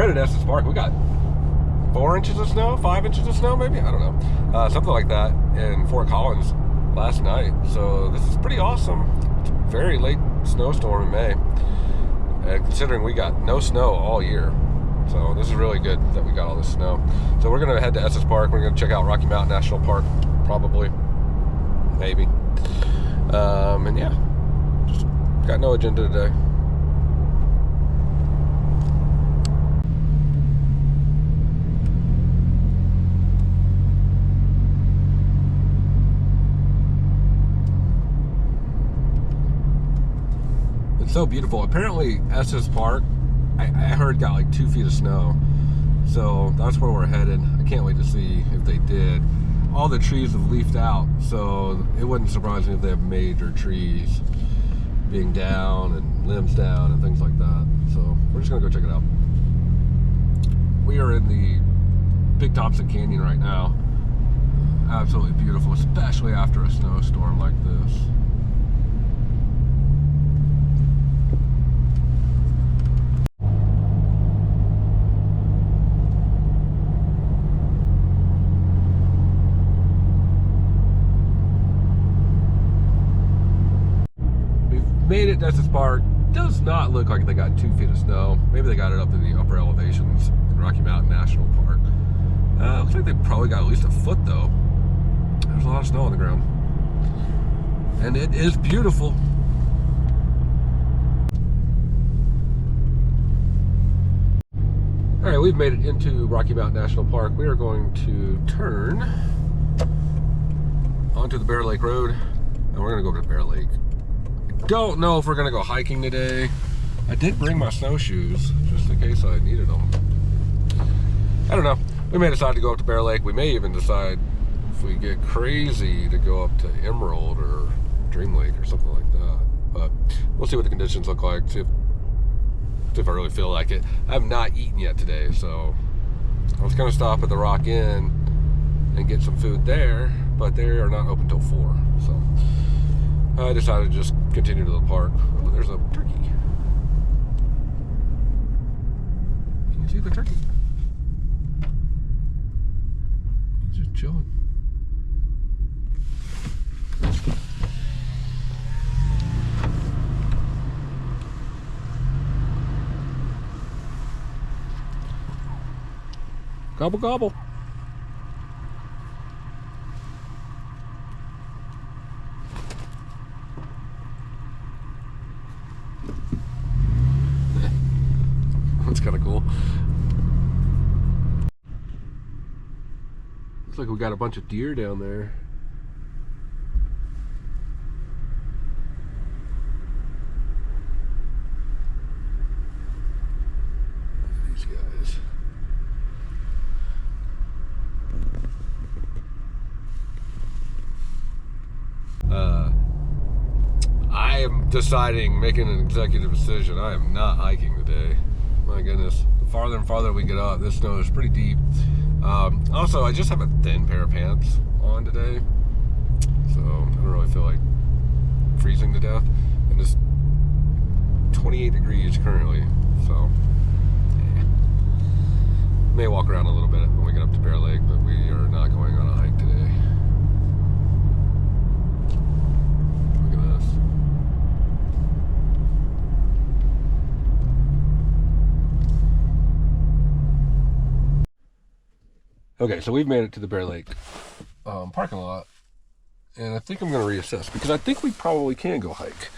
right at Estes Park. We got 4 inches of snow, 5 inches of snow, maybe, I don't know, something like that in Fort Collins last night. So this is pretty awesome. It's a very late snowstorm in May, considering we got no snow all year. So this is really good that we got all this snow. So we're gonna head to Estes Park. We're gonna check out Rocky Mountain National Park, probably, maybe. And yeah, just got no agenda today. It's so beautiful. Apparently Estes Park, I heard, got like 2 feet of snow. So that's where we're headed. I can't wait to see if they did. All the trees have leafed out, so it wouldn't surprise me if they have major trees being down and limbs down and things like that. So we're just gonna go check it out. We are in the Big Thompson Canyon right now. Absolutely beautiful, especially after a snowstorm like this. Made it to Estes Park. Does not look like they got 2 feet of snow. Maybe they got it up in the upper elevations in Rocky Mountain National Park. Looks like they probably got at least a foot though. There's a lot of snow on the ground. And it is beautiful. All right, we've made it into Rocky Mountain National Park. We are going to turn onto the Bear Lake Road, and we're gonna go to Bear Lake. Don't know if we're gonna go hiking today. I did bring my snowshoes just in case I needed them. I don't know. We may decide to go up to Bear Lake. We may even decide, if we get crazy, to go up to Emerald or Dream Lake or something like that. But we'll see what the conditions look like. See if I really feel like it. I have not eaten yet today, so I was gonna stop at the Rock Inn and get some food there, but they are not open till 4. So I decided to just continue to the park. Oh, there's a turkey. Can you see the turkey? He's just chilling. Gobble, gobble. That's kind of cool. Looks like we got a bunch of deer down there. These guys. I am deciding, making an executive decision. I am not hiking today. My goodness, the farther and farther we get up, this snow is pretty deep. Also, I just have a thin pair of pants on today, so I don't really feel like freezing to death. And it's 28 degrees currently, so yeah. May walk around a little bit when we get up to Bear Lake, but we are not going on a hike today. Look at this. Okay, so we've made it to the Bear Lake parking lot, and I think I'm going to reassess because I think we probably can go hike.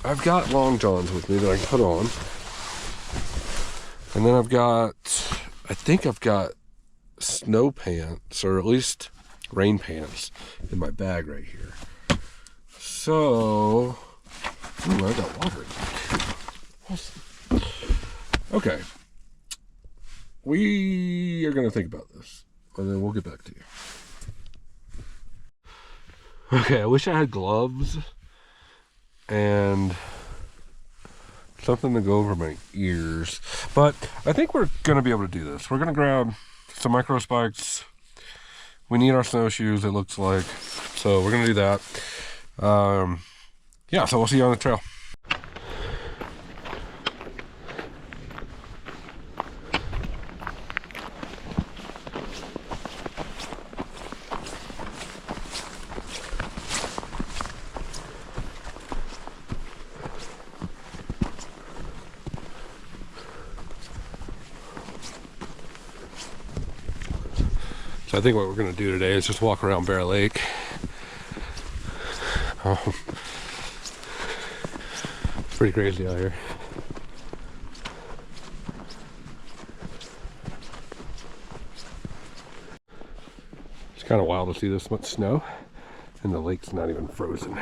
I've got long johns with me that I can put on, and then I think I've got snow pants, or at least rain pants, in my bag right here. So, ooh, I got water. Awesome. Okay. We are going to think about this, and then we'll get back to you. Okay, I wish I had gloves and something to go over my ears, but I think we're going to be able to do this. We're going to grab some micro spikes. We need our snowshoes, it looks like, so we're going to do that. Yeah, so we'll see you on the trail. So I think what we're gonna do today is just walk around Bear Lake. It's pretty crazy out here. It's kind of wild to see this much snow, and the lake's not even frozen.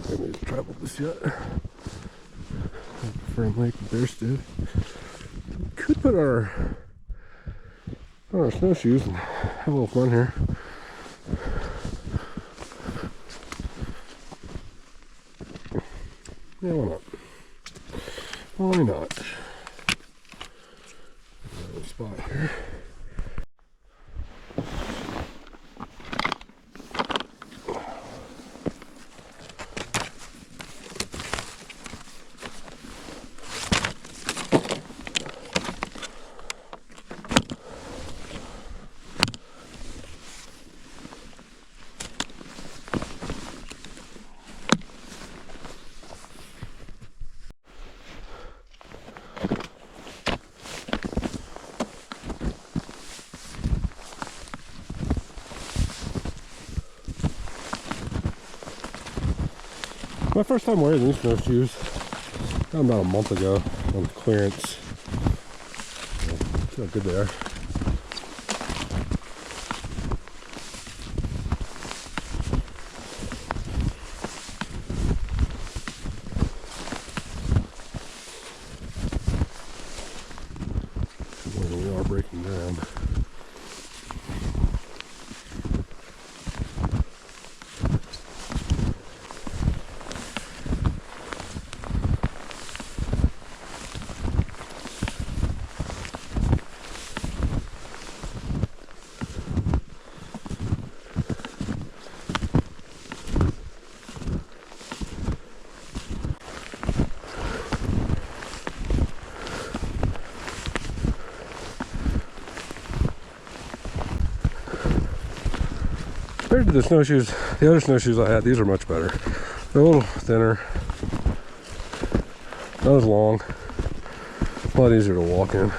I haven't traveled this yet. Firm Lake Bears did. Could put on our snowshoes and have a little fun here. Yeah, why not? Why not? Little spot here. My first time wearing these snowshoes, got them about a month ago on clearance. See how good they are. We are breaking down. Compared to the snowshoes, the other snowshoes I had, these are much better. They're a little thinner, not as long, a lot easier to walk in.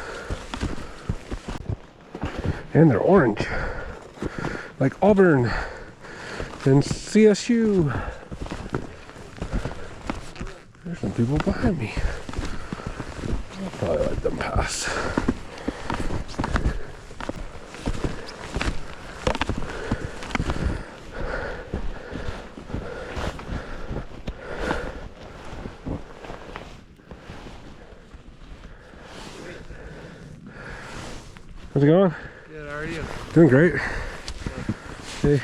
And they're orange, like Auburn and CSU. There's some people behind me. I'll probably let them pass. How's it going? Good, how are you? Doing great. Hey.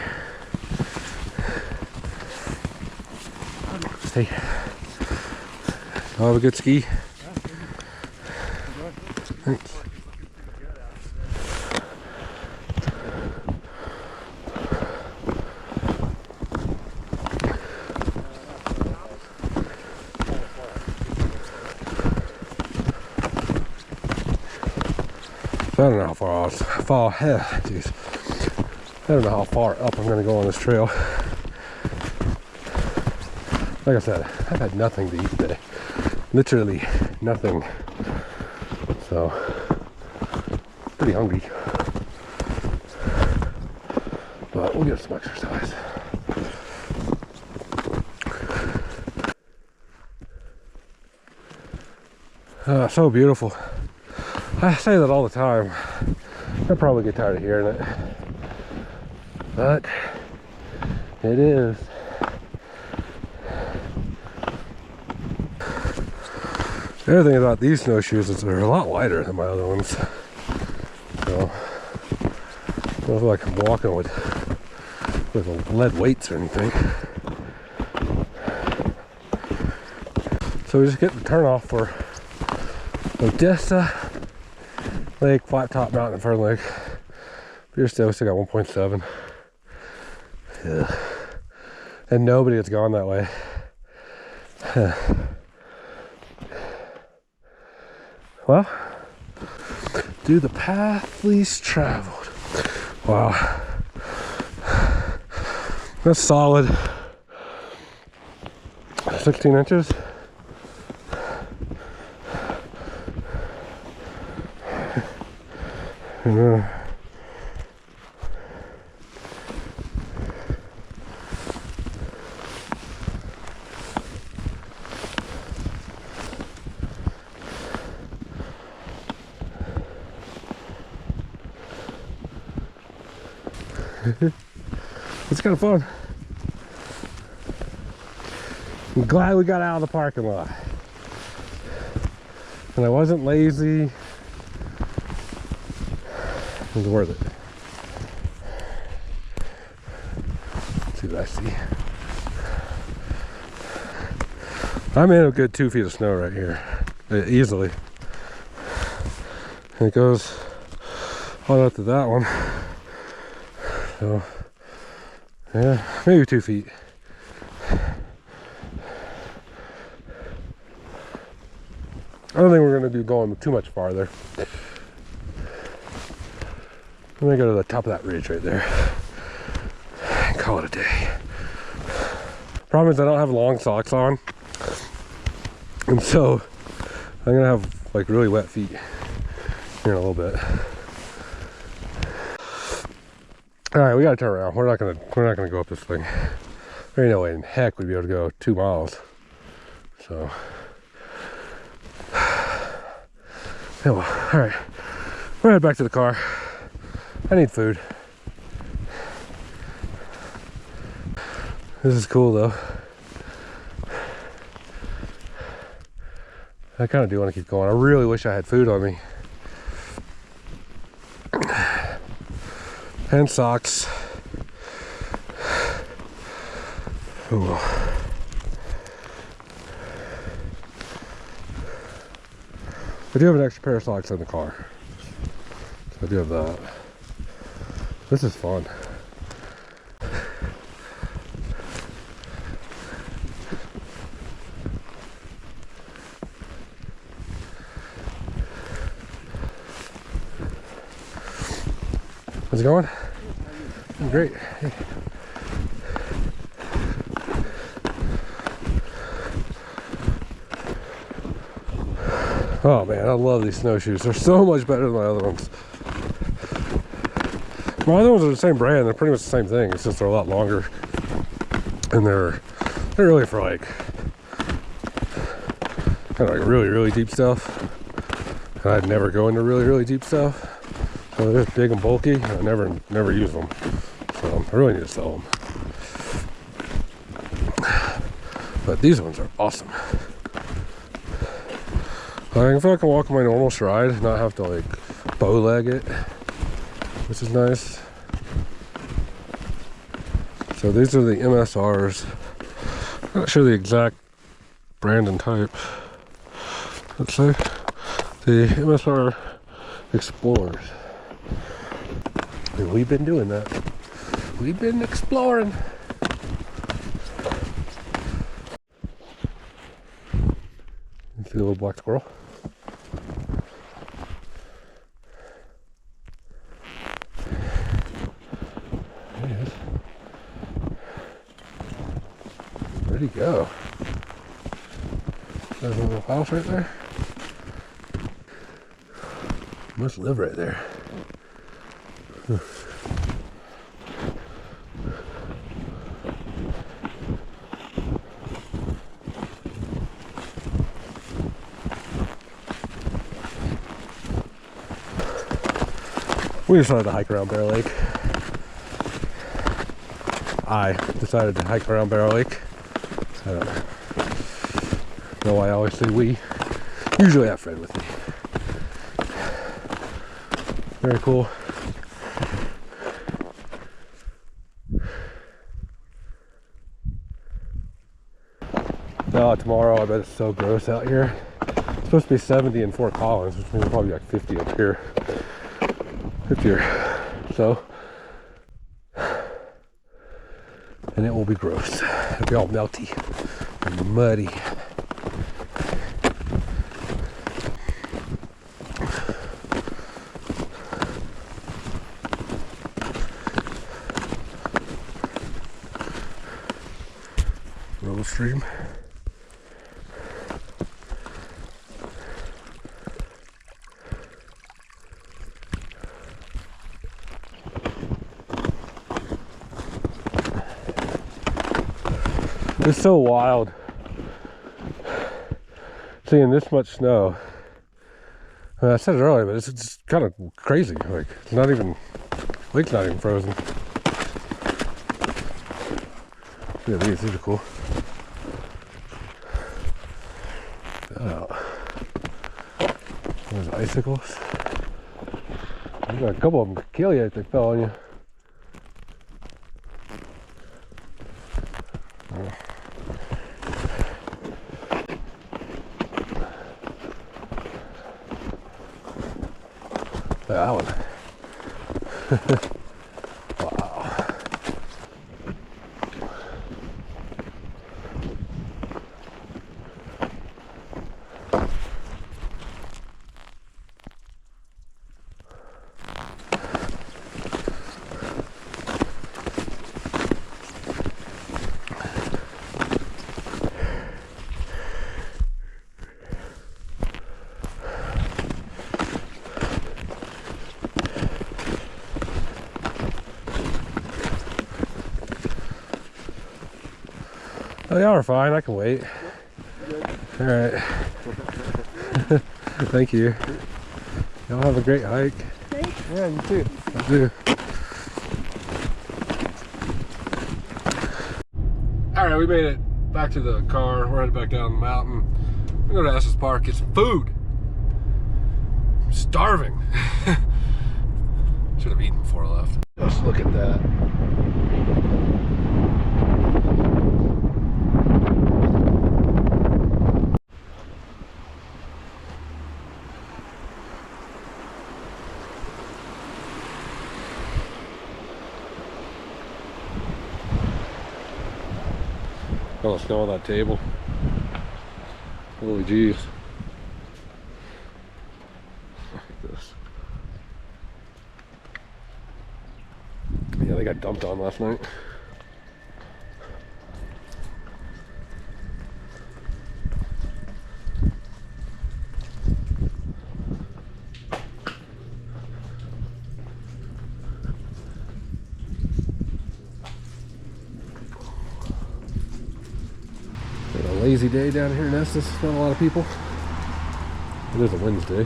Hey. I'll have a good ski. Thanks. I don't know how far geez. I don't know how far up I'm gonna go on this trail. Like I said, I've had nothing to eat today. Literally nothing. So, pretty hungry. But we'll get some exercise. So beautiful. I say that all the time. I'll probably get tired of hearing it. But it is. The other thing about these snowshoes is they're a lot lighter than my other ones. So I don't feel like I'm walking with lead weights or anything. So we just get the turn off for Odessa Lake, Flat Top Mountain and Fern Lake. Beer still got 1.7. Yeah. And nobody has gone that way. Well, do the path least traveled. Wow. That's solid. 16 inches. It's kind of fun. I'm glad we got out of the parking lot. And I wasn't lazy. It was worth it. Let's see what I see. I'm in a good 2 feet of snow right here. Easily. And it goes all up to that one. So, yeah, maybe 2 feet. I don't think we're going to be going too much farther. I'm going to go to the top of that ridge right there and call it a day. Problem is I don't have long socks on. And so I'm going to have like really wet feet here in a little bit. All right, we got to turn around. We're not gonna go up this thing. There ain't no way in heck we'd be able to go 2 miles. So, yeah, well, all right, we're head back to the car. I need food. This is cool though. I kind of do want to keep going. I really wish I had food on me. And socks. Ooh. I do have an extra pair of socks in the car. So I do have that. This is fun. How's it going? Great. Hey. Oh man, I love these snowshoes. They're so much better than my other ones. My other ones are the same brand. They're pretty much the same thing. It's just they're a lot longer, and they're really for like kind of like really deep stuff. And I'd never go into really deep stuff. So they're big and bulky, and I never use them. So I really need to sell them. But these ones are awesome. I feel like I can walk on my normal stride, not have to like bow leg it, which is nice. So these are the MSRs. I'm not sure the exact brand and type. Let's say the MSR Explorers. And we've been doing that. We've been exploring. You see the little black squirrel? There he is. Where'd he go? There's a little house right there. Must live right there. We decided to hike around Bear Lake. I decided to hike around Bear Lake. I don't know why I always say we. Usually I have Fred with me. Very cool. No, tomorrow I bet it's so gross out here. It's supposed to be 70 in Fort Collins, which means probably like 50 up here. 50 here. So, and it will be gross. It'll be all melty and muddy. Little stream. It's so wild seeing this much snow. I said it earlier, but it's kind of crazy. Like, it's not even, lake's not even frozen. Yeah, these are cool. Oh, there's icicles. There's a couple of them could kill you if they fell on you. That one. Wow. Oh, y'all are fine. I can wait. All right. Thank you. Y'all have a great hike. Thanks. Yeah, you too. You too. All right, we made it back to the car. We're headed back down the mountain. We go to Estes Park, get some food. I'm starving. Should have eaten before I left. Just look at that. All the snow on that table. Holy jeez. Look at this. Yeah, they got dumped on last night. Lazy day down here in Estes. Not a lot of people. It is a Wednesday.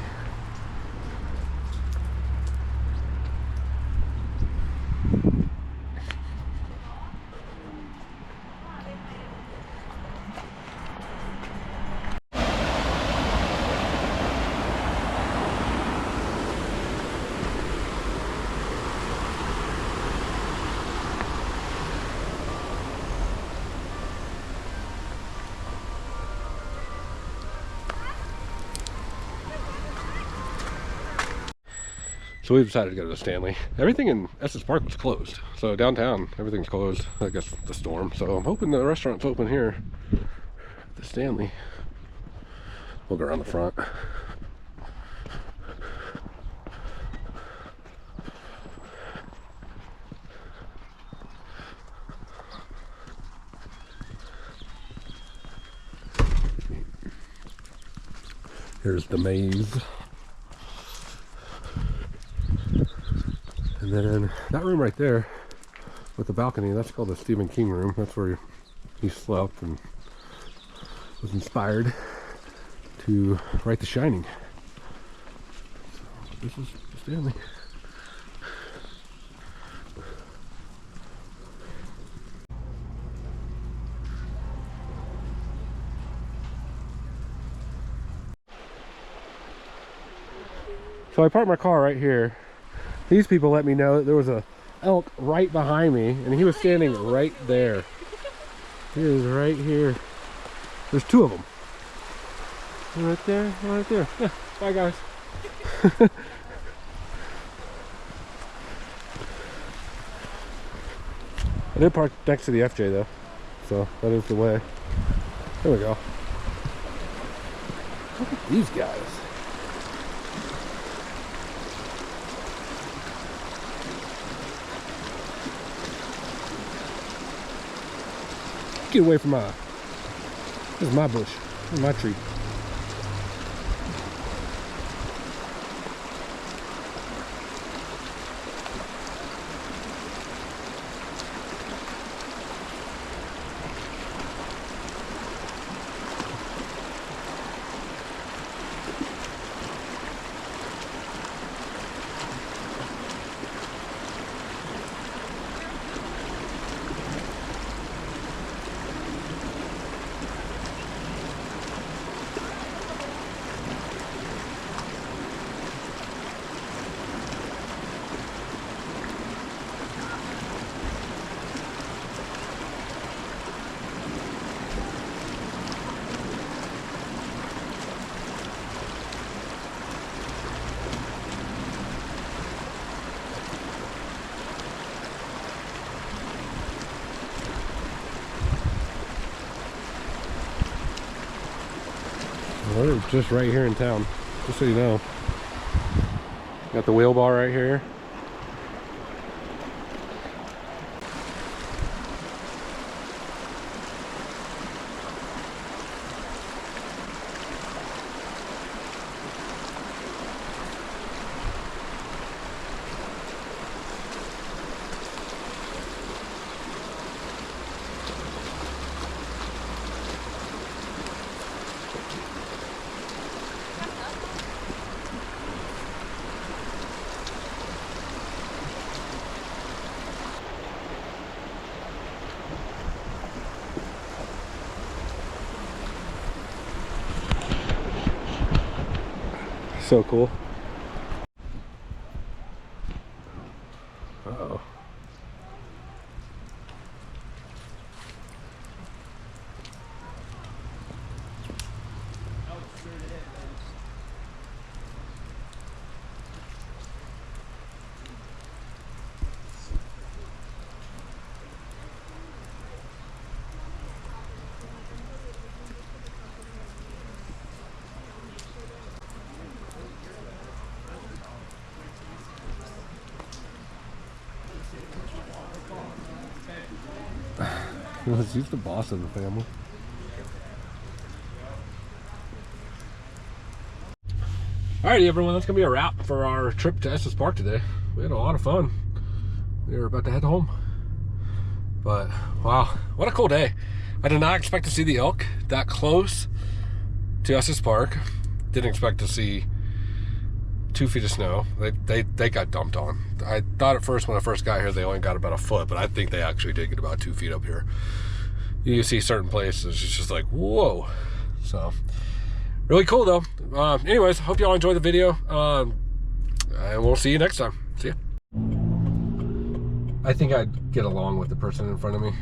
So we decided to go to the Stanley. Everything in Estes Park was closed. So downtown, everything's closed. I guess the storm. So I'm hoping the restaurant's open here. The Stanley. We'll go around the front. Here's the maze. And then that room right there with the balcony, that's called the Stephen King room. That's where he slept and was inspired to write The Shining. So this is Stanley. So I parked my car right here. These people let me know that there was a elk right behind me, and he was standing right there. He is right here. There's two of them. One right there, one right there. Yeah, bye guys. I did park next to the FJ though, so that is the way. There we go. Look at these guys. Get away from my, this is my bush, this is my tree. We're just right here in town, just so you know. Got the wheel bar right here. So cool. Uh-oh. He's the boss of the family. Alrighty everyone, that's gonna be a wrap for our trip to Estes Park today. We had a lot of fun. We were about to head home. But wow, what a cool day. I did not expect to see the elk that close to Estes Park. Didn't expect to see 2 feet of snow. They got dumped on. I thought at first when I first got here they only got about a foot, but I think they actually did get about 2 feet up here. You see certain places, it's just like, whoa. So, really cool though. Anyways, hope y'all enjoyed the video. And we'll see you next time. See ya. I think I'd get along with the person in front of me.